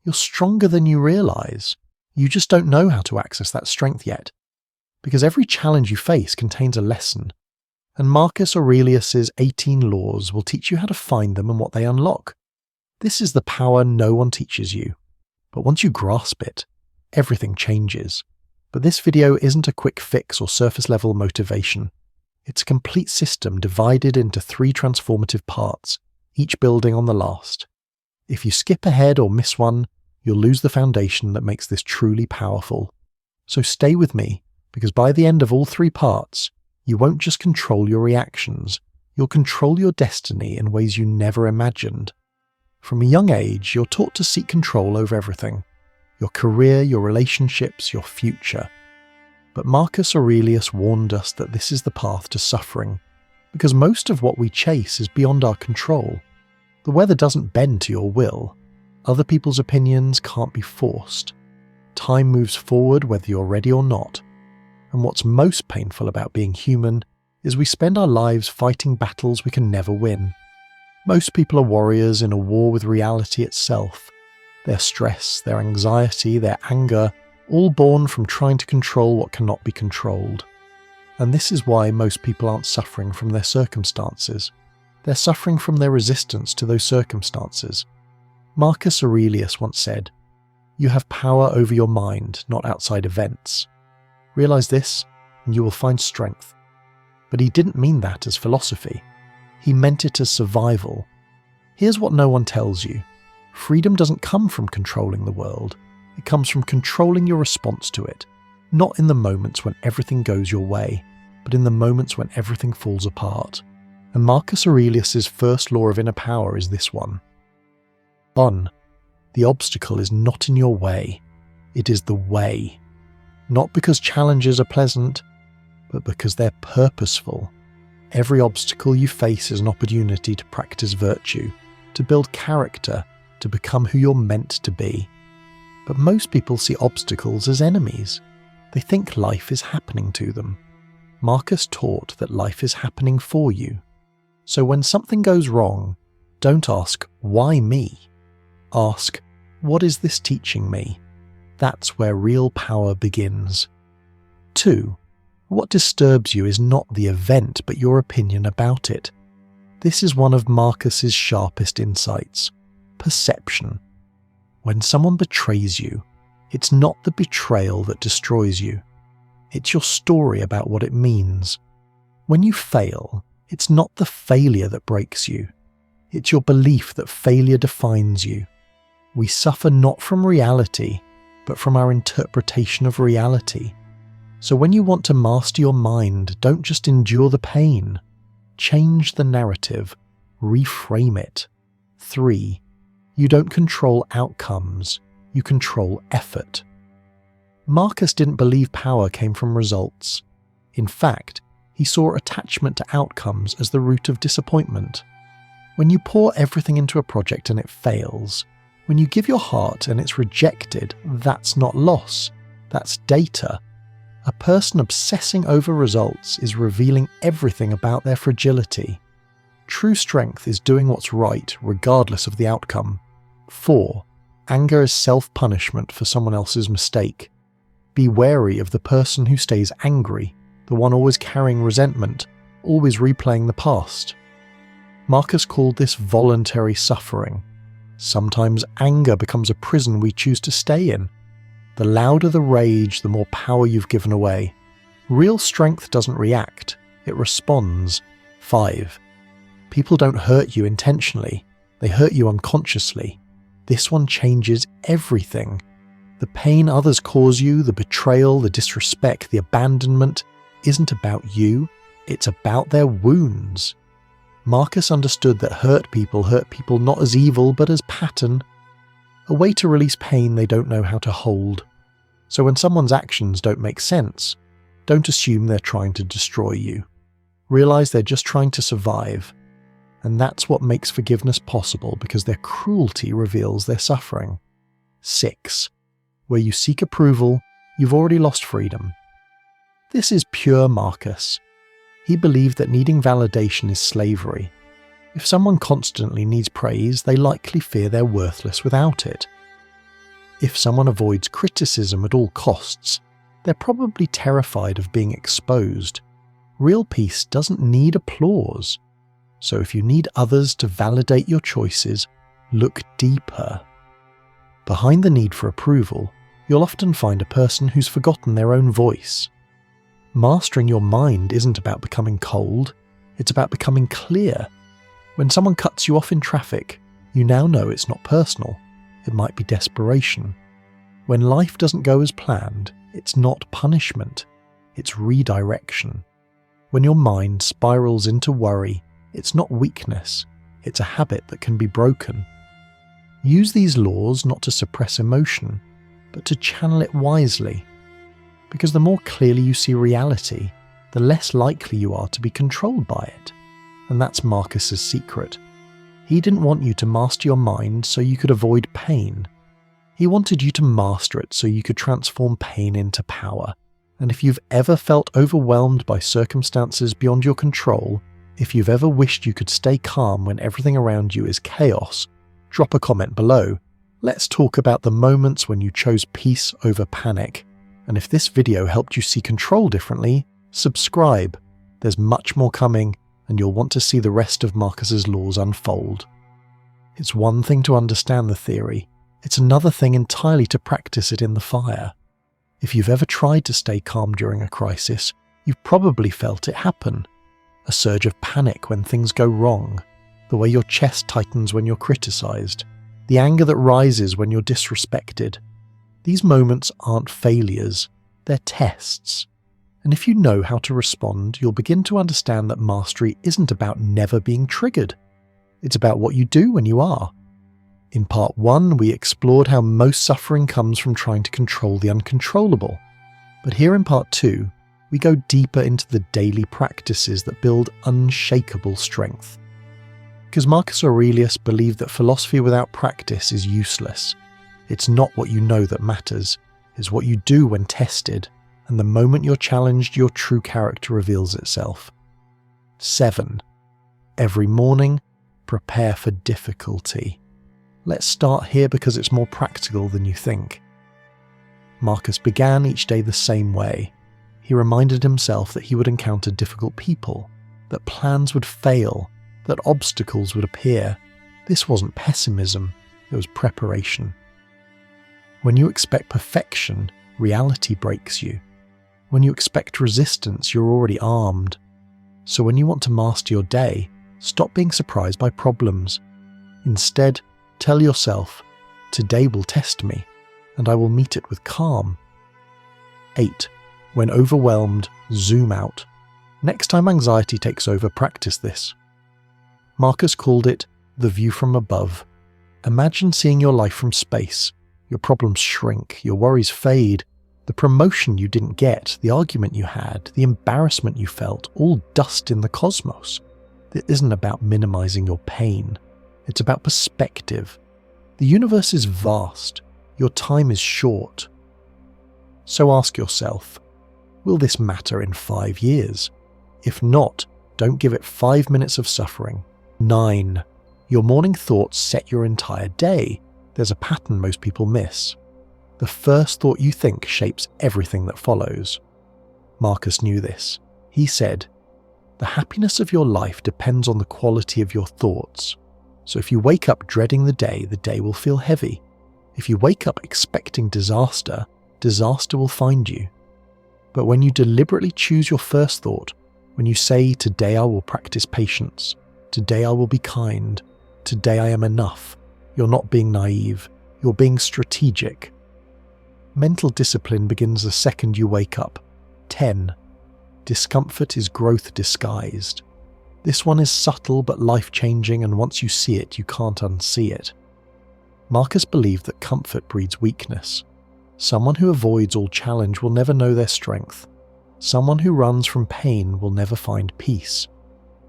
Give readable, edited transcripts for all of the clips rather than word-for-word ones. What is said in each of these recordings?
You're stronger than you realize. You just don't know how to access that strength yet. Because every challenge you face contains a lesson. And Marcus Aurelius's 18 laws will teach you how to find them and what they unlock. This is the power no one teaches you. But once you grasp it, everything changes. But this video isn't a quick fix or surface level motivation. It's a complete system divided into 3 transformative parts, each building on the last. If you skip ahead or miss one, you'll lose the foundation that makes this truly powerful. So stay with me, because by the end of all 3 parts, you won't just control your reactions, you'll control your destiny in ways you never imagined. From a young age, you're taught to seek control over everything. Your career, your relationships, your future. But Marcus Aurelius warned us that this is the path to suffering, because most of what we chase is beyond our control. The weather doesn't bend to your will. Other people's opinions can't be forced. Time moves forward whether you're ready or not. And what's most painful about being human is we spend our lives fighting battles we can never win. Most people are warriors in a war with reality itself. Their stress, their anxiety, their anger, all born from trying to control what cannot be controlled. And this is why most people aren't suffering from their circumstances. They're suffering from their resistance to those circumstances. Marcus Aurelius once said, "You have power over your mind, not outside events. Realize this, and you will find strength." But he didn't mean that as philosophy. He meant it as survival. Here's what no one tells you. Freedom doesn't come from controlling the world. It comes from controlling your response to it, not in the moments when everything goes your way, but in the moments when everything falls apart. And Marcus Aurelius's first law of inner power is this one. 1. The obstacle is not in your way. It is the way. Not because challenges are pleasant, but because they're purposeful. Every obstacle you face is an opportunity to practice virtue, to build character, to become who you're meant to be. But most people see obstacles as enemies. They think life is happening to them. Marcus taught that life is happening for you. So when something goes wrong, don't ask, "Why me?" Ask, "What is this teaching me?" That's where real power begins. 2. What disturbs you is not the event, but your opinion about it. This is one of Marcus's sharpest insights. Perception. When someone betrays you, it's not the betrayal that destroys you. It's your story about what it means. When you fail, it's not the failure that breaks you. It's your belief that failure defines you. We suffer not from reality, but from our interpretation of reality. So when you want to master your mind, don't just endure the pain. Change the narrative. Reframe it. 3. You don't control outcomes. You control effort. Marcus didn't believe power came from results. In fact, he saw attachment to outcomes as the root of disappointment. When you pour everything into a project and it fails, when you give your heart and it's rejected, that's not loss, that's data. A person obsessing over results is revealing everything about their fragility. True strength is doing what's right regardless of the outcome. 4. Anger is self-punishment for someone else's mistake. Be wary of the person who stays angry, the one always carrying resentment, always replaying the past. Marcus called this voluntary suffering. Sometimes anger becomes a prison we choose to stay in. The louder the rage, the more power you've given away. Real strength doesn't react, it responds. 5. People don't hurt you intentionally, they hurt you unconsciously. This one changes everything. The pain others cause you, the betrayal, the disrespect, the abandonment, isn't about you, it's about their wounds. Marcus understood that hurt people not as evil but as pattern, a way to release pain they don't know how to hold. So when someone's actions don't make sense, don't assume they're trying to destroy you. Realize they're just trying to survive. And that's what makes forgiveness possible, because their cruelty reveals their suffering. 6. Where you seek approval, you've already lost freedom. This is pure Marcus. He believed that needing validation is slavery. If someone constantly needs praise, they likely fear they're worthless without it. If someone avoids criticism at all costs, they're probably terrified of being exposed. Real peace doesn't need applause. So if you need others to validate your choices, look deeper. Behind the need for approval, you'll often find a person who's forgotten their own voice. Mastering your mind isn't about becoming cold, it's about becoming clear. When someone cuts you off in traffic, you now know it's not personal, it might be desperation. When life doesn't go as planned, it's not punishment, it's redirection. When your mind spirals into worry, it's not weakness, it's a habit that can be broken. Use these laws not to suppress emotion, but to channel it wisely. Because the more clearly you see reality, the less likely you are to be controlled by it. And that's Marcus's secret. He didn't want you to master your mind so you could avoid pain. He wanted you to master it so you could transform pain into power. And if you've ever felt overwhelmed by circumstances beyond your control, if you've ever wished you could stay calm when everything around you is chaos, drop a comment below. Let's talk about the moments when you chose peace over panic. And if this video helped you see control differently, subscribe. There's much more coming, and you'll want to see the rest of Marcus's laws unfold. It's one thing to understand the theory, it's another thing entirely to practice it in the fire. If you've ever tried to stay calm during a crisis, you've probably felt it happen. A surge of panic when things go wrong, the way your chest tightens when you're criticized, the anger that rises when you're disrespected. These moments aren't failures, they're tests. And if you know how to respond, you'll begin to understand that mastery isn't about never being triggered. It's about what you do when you are. In part 1, we explored how most suffering comes from trying to control the uncontrollable. But here in part 2, we go deeper into the daily practices that build unshakable strength. Because Marcus Aurelius believed that philosophy without practice is useless. It's not what you know that matters, it's what you do when tested, and the moment you're challenged, your true character reveals itself. 7. Every morning, prepare for difficulty. Let's start here because it's more practical than you think. Marcus began each day the same way. He reminded himself that he would encounter difficult people, that plans would fail, that obstacles would appear. This wasn't pessimism, it was preparation. When you expect perfection, reality breaks you. When you expect resistance, you're already armed. So when you want to master your day, stop being surprised by problems. Instead, tell yourself, today will test me, and I will meet it with calm. 8. When overwhelmed, zoom out. Next time anxiety takes over, practice this. Marcus called it the view from above. Imagine seeing your life from space. Your problems shrink, your worries fade. The promotion you didn't get, the argument you had, the embarrassment you felt, all dust in the cosmos. It isn't about minimizing your pain. It's about perspective. The universe is vast. Your time is short. So ask yourself, will this matter in 5 years? If not, don't give it 5 minutes of suffering. 9. Your morning thoughts set your entire day. There's a pattern most people miss. The first thought you think shapes everything that follows. Marcus knew this. He said, the happiness of your life depends on the quality of your thoughts. So if you wake up dreading the day will feel heavy. If you wake up expecting disaster, disaster will find you. But when you deliberately choose your first thought, when you say, today I will practice patience, today I will be kind, today I am enough, you're not being naive, you're being strategic. Mental discipline begins the second you wake up. 10. Discomfort is growth disguised. This one is subtle but life-changing, and once you see it, you can't unsee it. Marcus believed that comfort breeds weakness. Someone who avoids all challenge will never know their strength. Someone who runs from pain will never find peace.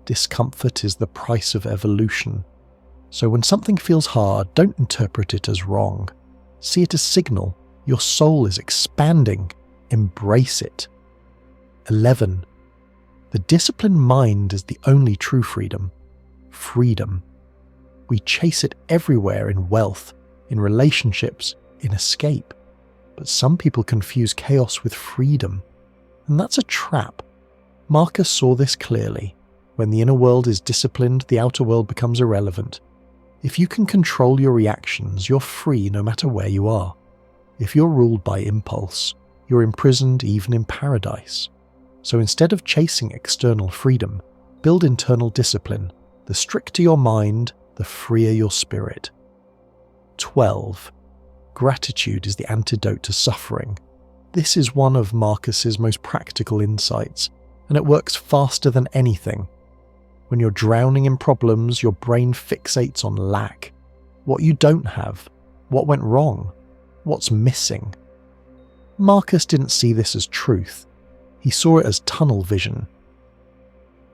Discomfort is the price of evolution. So when something feels hard, don't interpret it as wrong. See it as signal. Your soul is expanding. Embrace it. 11. The disciplined mind is the only true freedom. Freedom. We chase it everywhere, in wealth, in relationships, in escape. But some people confuse chaos with freedom, and that's a trap. Marcus saw this clearly. When the inner world is disciplined, the outer world becomes irrelevant. If you can control your reactions, you're free no matter where you are. If you're ruled by impulse, you're imprisoned even in paradise. So instead of chasing external freedom, build internal discipline. The stricter your mind, the freer your spirit. 12. Gratitude is the antidote to suffering. This is one of Marcus's most practical insights, and it works faster than anything. When you're drowning in problems, your brain fixates on lack. What you don't have, what went wrong, what's missing. Marcus didn't see this as truth. He saw it as tunnel vision.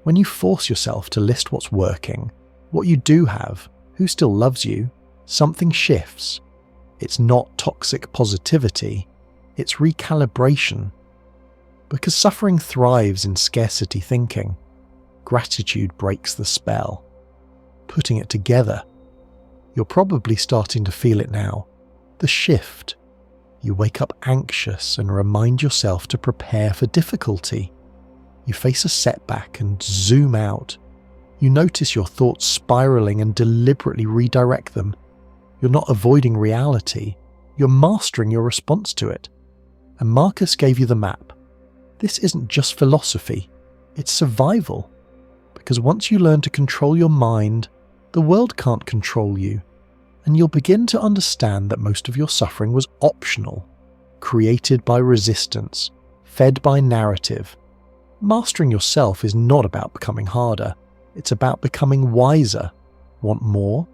When you force yourself to list what's working, what you do have, who still loves you, something shifts. It's not toxic positivity, it's recalibration. Because suffering thrives in scarcity thinking, gratitude breaks the spell. Putting it together, you're probably starting to feel it now. The shift. You wake up anxious and remind yourself to prepare for difficulty. You face a setback and zoom out. You notice your thoughts spiraling and deliberately redirect them. You're not avoiding reality, you're mastering your response to it. And Marcus gave you the map. This isn't just philosophy, it's survival. Because once you learn to control your mind, the world can't control you. And you'll begin to understand that most of your suffering was optional, created by resistance, fed by narrative. Mastering yourself is not about becoming harder, it's about becoming wiser. Want more?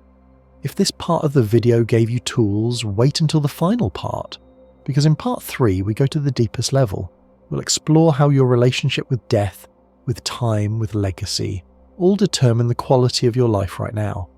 If this part of the video gave you tools, wait until the final part, because in part 3 we go to the deepest level. We'll explore how your relationship with death, with time, with legacy, all determine the quality of your life right now.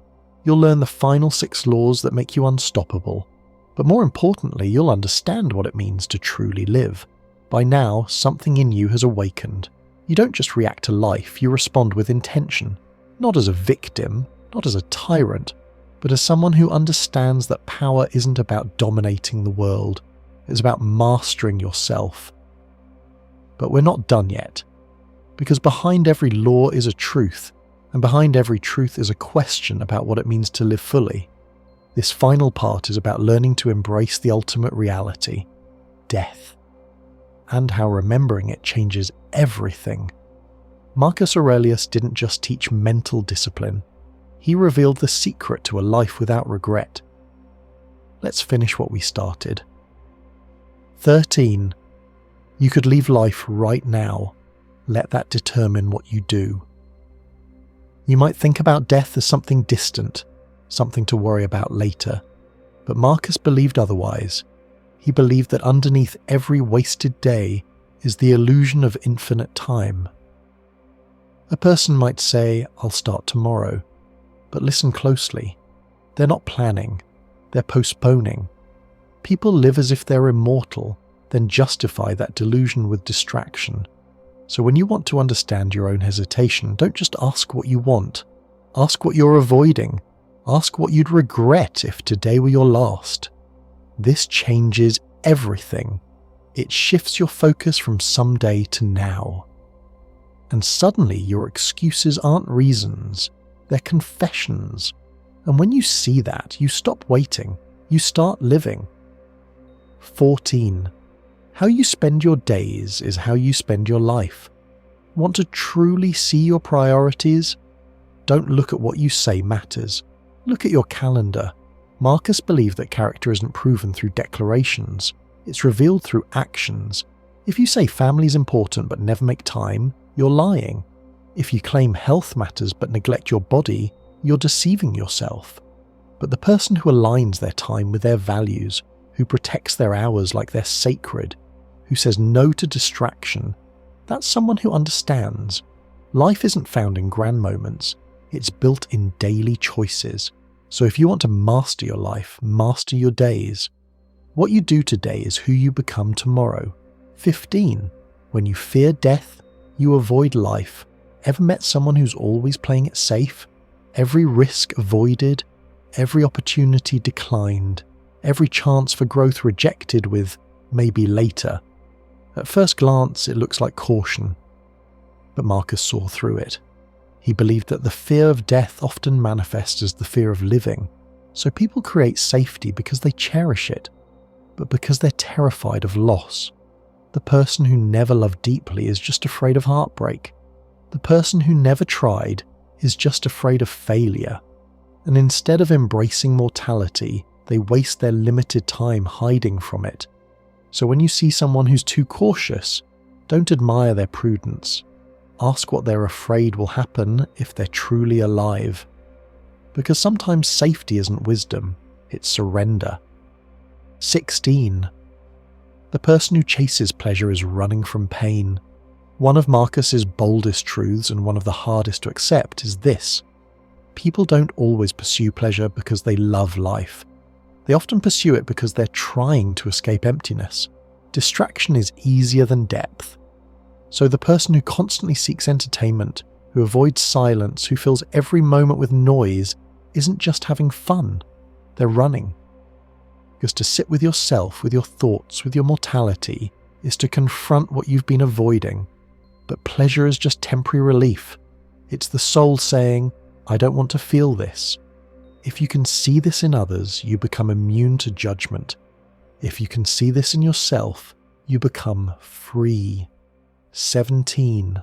You'll learn the final 6 laws that make you unstoppable, but more importantly, you'll understand what it means to truly live. By now, something in you has awakened. You don't just react to life, you respond with intention, not as a victim, not as a tyrant, but as someone who understands that power isn't about dominating the world, it's about mastering yourself. But we're not done yet, because behind every law is a truth, and behind every truth is a question about what it means to live fully. This final part is about learning to embrace the ultimate reality, death, and how remembering it changes everything. Marcus Aurelius didn't just teach mental discipline, he revealed the secret to a life without regret. Let's finish what we started. 13. You could leave life right now. Let that determine what you do. You might think about death as something distant, something to worry about later. But Marcus believed otherwise. He believed that underneath every wasted day is the illusion of infinite time. A person might say, "I'll start tomorrow." But listen closely. They're not planning. They're postponing. People live as if they're immortal, then justify that delusion with distraction. So when you want to understand your own hesitation, don't just ask what you want. Ask what you're avoiding. Ask what you'd regret if today were your last. This changes everything. It shifts your focus from someday to now. And suddenly your excuses aren't reasons, they're confessions. And when you see that, you stop waiting, you start living. 14. How you spend your days is how you spend your life. Want to truly see your priorities? Don't look at what you say matters. Look at your calendar. Marcus believed that character isn't proven through declarations, it's revealed through actions. If you say family is important but never make time, you're lying. If you claim health matters but neglect your body, you're deceiving yourself. But the person who aligns their time with their values, who protects their hours like they're sacred, who says no to distraction, that's someone who understands. Life isn't found in grand moments, it's built in daily choices. So if you want to master your life, master your days. What you do today is who you become tomorrow. 15. When you fear death, you avoid life. Ever met someone who's always playing it safe? Every risk avoided, every opportunity declined, every chance for growth rejected with maybe later. At first glance, it looks like caution, but Marcus saw through it. He believed that the fear of death often manifests as the fear of living, so people create safety because they cherish it, but because they're terrified of loss. The person who never loved deeply is just afraid of heartbreak. The person who never tried is just afraid of failure. And instead of embracing mortality, they waste their limited time hiding from it. So when you see someone who's too cautious, don't admire their prudence. Ask what they're afraid will happen if they're truly alive. Because sometimes safety isn't wisdom, it's surrender. 16. The person who chases pleasure is running from pain. One of Marcus's boldest truths and one of the hardest to accept is this. People don't always pursue pleasure because they love life. They often pursue it because they're trying to escape emptiness. Distraction is easier than depth. So the person who constantly seeks entertainment, who avoids silence, who fills every moment with noise, isn't just having fun, they're running. Because to sit with yourself, with your thoughts, with your mortality, is to confront what you've been avoiding. But pleasure is just temporary relief. It's the soul saying, I don't want to feel this. If you can see this in others, you become immune to judgment. If you can see this in yourself, you become free. 17.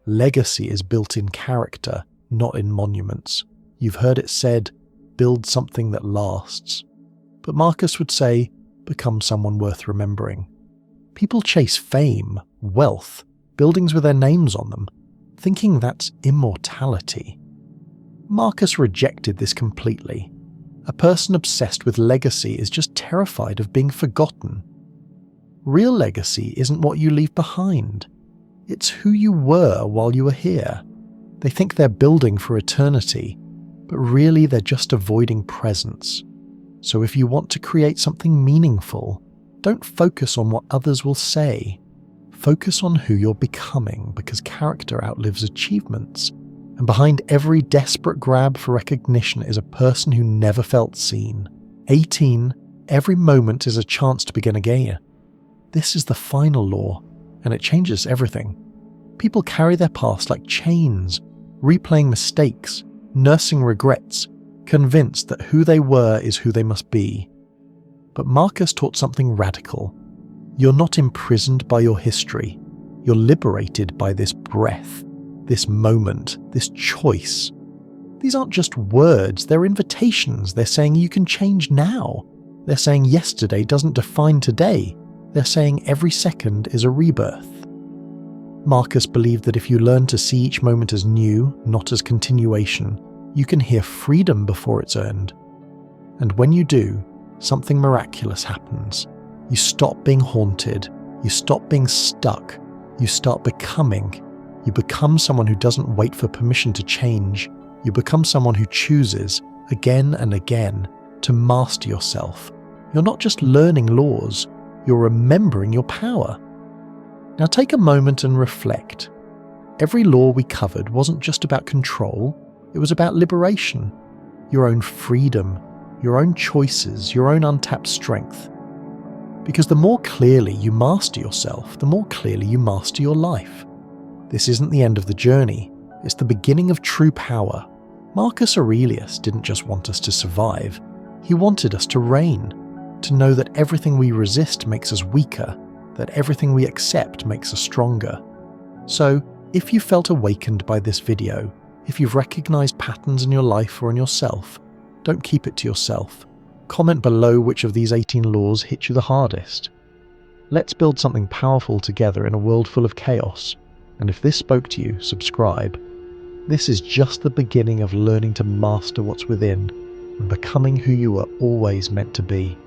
Legacy is built in character, not in monuments. You've heard it said, build something that lasts. But Marcus would say, become someone worth remembering. People chase fame, wealth, buildings with their names on them, thinking that's immortality. Marcus rejected this completely. A person obsessed with legacy is just terrified of being forgotten. Real legacy isn't what you leave behind. It's who you were while you were here. They think they're building for eternity, but really they're just avoiding presence. So if you want to create something meaningful, don't focus on what others will say. Focus on who you're becoming, because character outlives achievements. And behind every desperate grab for recognition is a person who never felt seen. 18. Every moment is a chance to begin again. This is the final law, and it changes everything. People carry their past like chains, replaying mistakes, nursing regrets, convinced that who they were is who they must be. But Marcus taught something radical. You're not imprisoned by your history. You're liberated by this breath, this moment, this choice. These aren't just words, they're invitations. They're saying you can change now. They're saying yesterday doesn't define today. They're saying every second is a rebirth. Marcus believed that if you learn to see each moment as new, not as continuation, you can hear freedom before it's earned. And when you do, something miraculous happens. You stop being haunted. You stop being stuck. You start becoming. You become someone who doesn't wait for permission to change. You become someone who chooses, again and again, to master yourself. You're not just learning laws, you're remembering your power. Now take a moment and reflect. Every law we covered wasn't just about control, it was about liberation. Your own freedom, your own choices, your own untapped strength. Because the more clearly you master yourself, the more clearly you master your life. This isn't the end of the journey, it's the beginning of true power. Marcus Aurelius didn't just want us to survive, he wanted us to reign, to know that everything we resist makes us weaker, that everything we accept makes us stronger. So, if you felt awakened by this video, if you've recognized patterns in your life or in yourself, don't keep it to yourself. Comment below which of these 18 laws hit you the hardest. Let's build something powerful together in a world full of chaos. And if this spoke to you, subscribe. This is just the beginning of learning to master what's within and becoming who you were always meant to be.